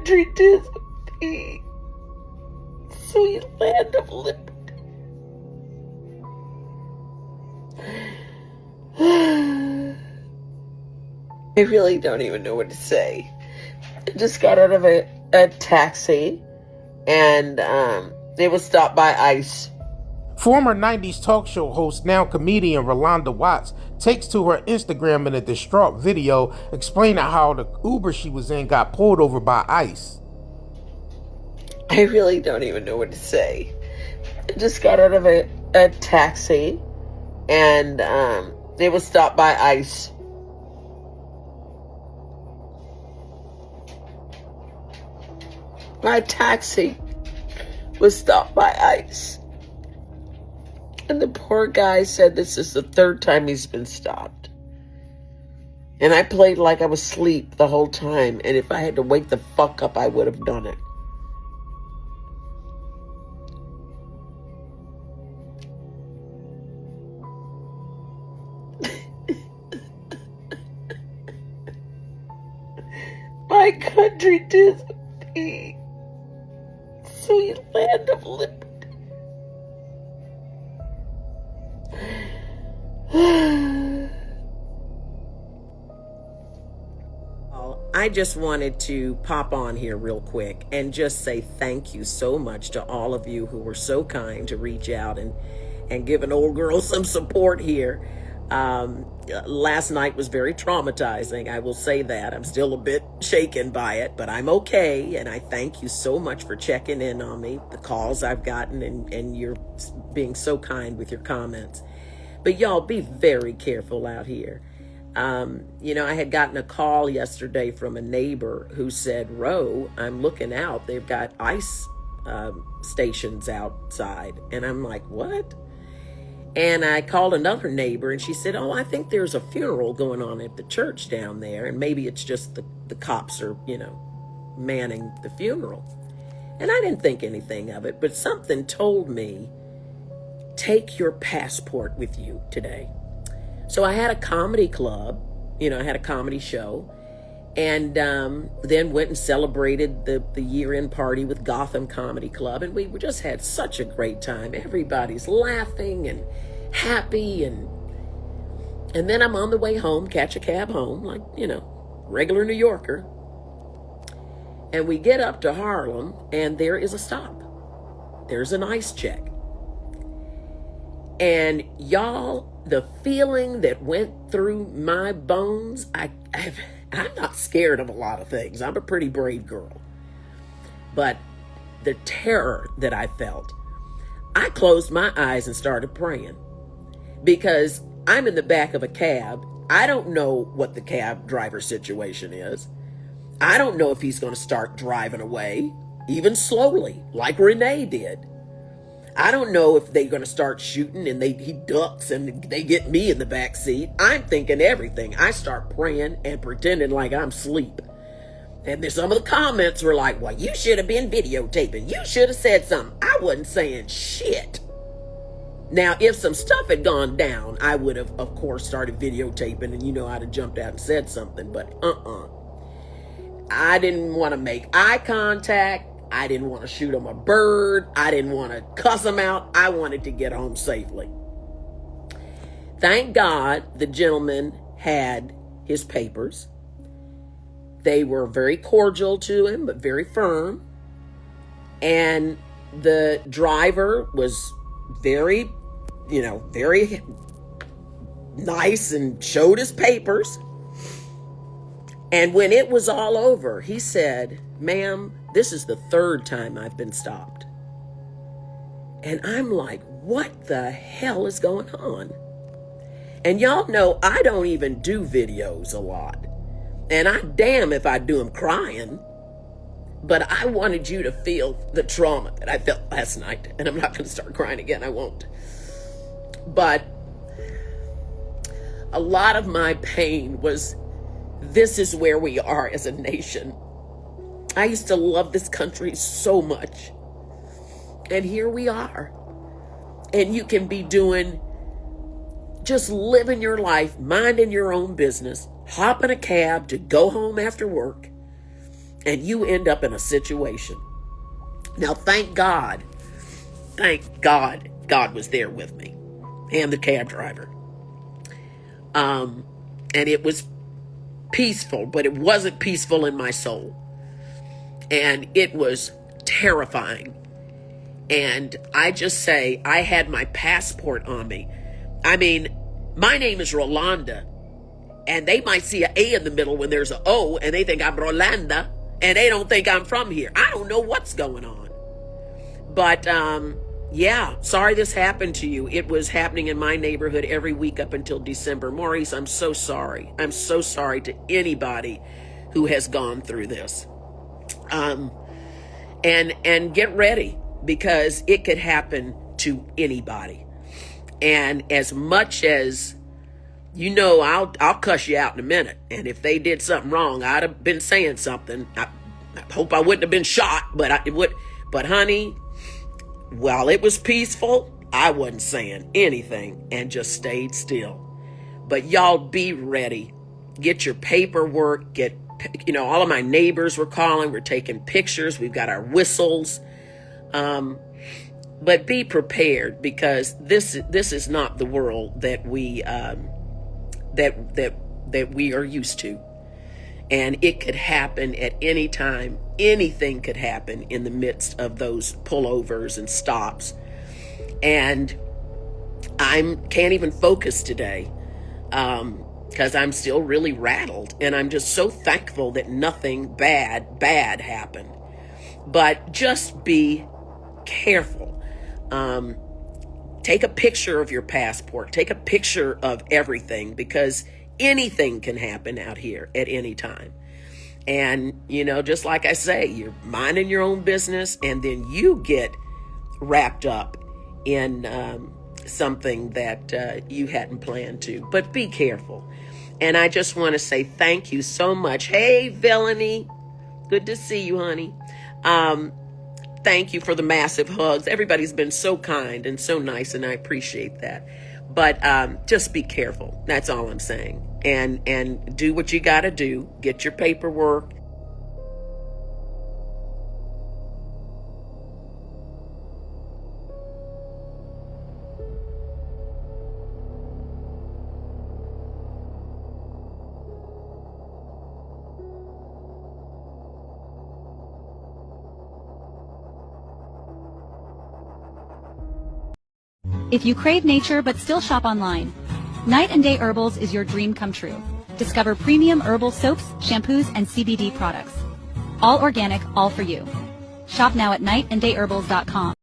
country to the sweet land of liberty. I really don't even know what to say. I just got out of a taxi, and it was stopped by ICE. Former 90s talk show host, now comedian Rolonda Watts, takes to her Instagram in a distraught video explaining how the Uber she was in got pulled over by ICE. I really don't even know what to say. I just got out of a taxi, and it was stopped by ICE. My taxi was stopped by ICE. And the poor guy said this is the third time he's been stopped. And I played like I was asleep the whole time. And if I had to wake the fuck up, I would have done it. My country to the sweet land of liberty. I just wanted to pop on here real quick and just say thank you so much to all of you who were so kind to reach out and give an old girl some support here. Last night was very traumatizing. I will say that. I'm still a bit shaken by it, but I'm okay. And I thank you so much for checking in on me, the calls I've gotten, and you're being so kind with your comments. But y'all be very careful out here. I had gotten a call yesterday from a neighbor who said, Ro, I'm looking out. They've got ICE stations outside. And I'm like, what? And I called another neighbor, and she said, oh, I think there's a funeral going on at the church down there. And maybe it's just the cops are, manning the funeral. And I didn't think anything of it, but something told me, take your passport with you today. So I had a comedy club, I had a comedy show, and then went and celebrated the year-end party with Gotham Comedy Club, and we just had such a great time. Everybody's laughing and happy, and then I'm on the way home, catch a cab home, like, regular New Yorker, and we get up to Harlem, and there is a stop. There's an ICE check. And y'all, the feeling that went through my bones, I'm not scared of a lot of things. I'm a pretty brave girl. But the terror that I felt, I closed my eyes and started praying. Because I'm in the back of a cab. I don't know what the cab driver situation is. I don't know if he's going to start driving away, even slowly, like Renee did. I don't know if they're going to start shooting and he ducks and they get me in the back seat. I'm thinking everything. I start praying and pretending like I'm asleep. And then some of the comments were like, well, you should have been videotaping. You should have said something. I wasn't saying shit. Now, if some stuff had gone down, I would have, of course, started videotaping, and I'd have jumped out and said something. But I didn't want to make eye contact. I didn't want to shoot him a bird. I didn't want to cuss him out. I wanted to get home safely. Thank God the gentleman had his papers. They were very cordial to him, but very firm. And the driver was very, very nice and showed his papers. And when it was all over, he said, ma'am, this is the third time I've been stopped. And I'm like, what the hell is going on? And y'all know I don't even do videos a lot. And I damn if I do them crying. But I wanted you to feel the trauma that I felt last night. And I'm not going to start crying again. I won't. But a lot of my pain was, this is where we are as a nation. I used to love this country so much. And here we are. And you can be just living your life, minding your own business, hop in a cab to go home after work, and you end up in a situation. Now, thank God, God was there with me and the cab driver. And it was peaceful, but it wasn't peaceful in my soul. And it was terrifying. And I just say, I had my passport on me. I mean, my name is Rolonda, and they might see an A in the middle when there's an O, and they think I'm Rolanda, and they don't think I'm from here. I don't know what's going on. But, yeah, sorry this happened to you. It was happening in my neighborhood every week up until December. Maurice, I'm so sorry. I'm so sorry to anybody who has gone through this. And get ready, because it could happen to anybody. And as much as, you know, I'll cuss you out in a minute. And if they did something wrong, I'd have been saying something. I hope I wouldn't have been shot, but it would. But honey, while it was peaceful, I wasn't saying anything and just stayed still. But y'all be ready. Get your paperwork. All of my neighbors were calling. We're taking pictures. We've got our whistles. But be prepared, because this is not the world that we that we are used to. And it could happen at any time. Anything could happen in the midst of those pullovers and stops. And I can't even focus today because I'm still really rattled. And I'm just so thankful that nothing bad happened. But just be careful. Take a picture of your passport. Take a picture of everything, because anything can happen out here at any time. And, just like I say, you're minding your own business, and then you get wrapped up in something that you hadn't planned to. But be careful. And I just want to say thank you so much. Hey, Villainy. Good to see you, honey. Thank you for the massive hugs. Everybody's been so kind and so nice, and I appreciate that. But just be careful. That's all I'm saying. And do what you got to do. Get your paperwork. If you crave nature but still shop online, Night and Day Herbals is your dream come true. Discover premium herbal soaps, shampoos, and CBD products. All organic, all for you. Shop now at nightandayherbals.com.